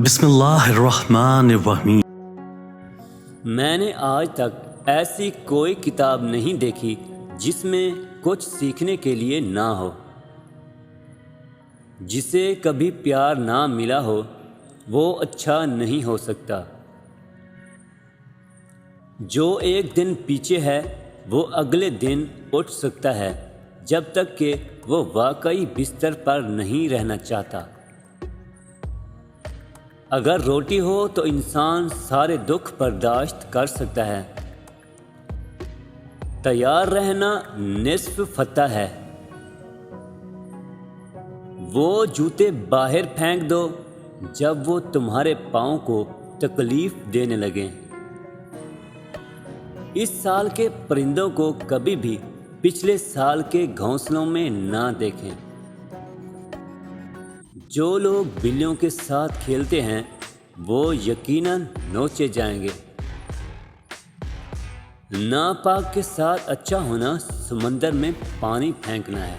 بسم اللہ الرحمن الرحیم۔ میں نے آج تک ایسی کوئی کتاب نہیں دیکھی جس میں کچھ سیکھنے کے لیے نہ ہو۔ جسے کبھی پیار نہ ملا ہو وہ اچھا نہیں ہو سکتا۔ جو ایک دن پیچھے ہے وہ اگلے دن اٹھ سکتا ہے جب تک کہ وہ واقعی بستر پر نہیں رہنا چاہتا۔ اگر روٹی ہو تو انسان سارے دکھ برداشت کر سکتا ہے۔ تیار رہنا نصف فتح ہے۔ وہ جوتے باہر پھینک دو جب وہ تمہارے پاؤں کو تکلیف دینے لگیں۔ اس سال کے پرندوں کو کبھی بھی پچھلے سال کے گھونسلوں میں نہ دیکھیں۔ جو لوگ بلیوں کے ساتھ کھیلتے ہیں وہ یقیناً نوچے جائیں گے۔ ناپاک کے ساتھ اچھا ہونا سمندر میں پانی پھینکنا ہے۔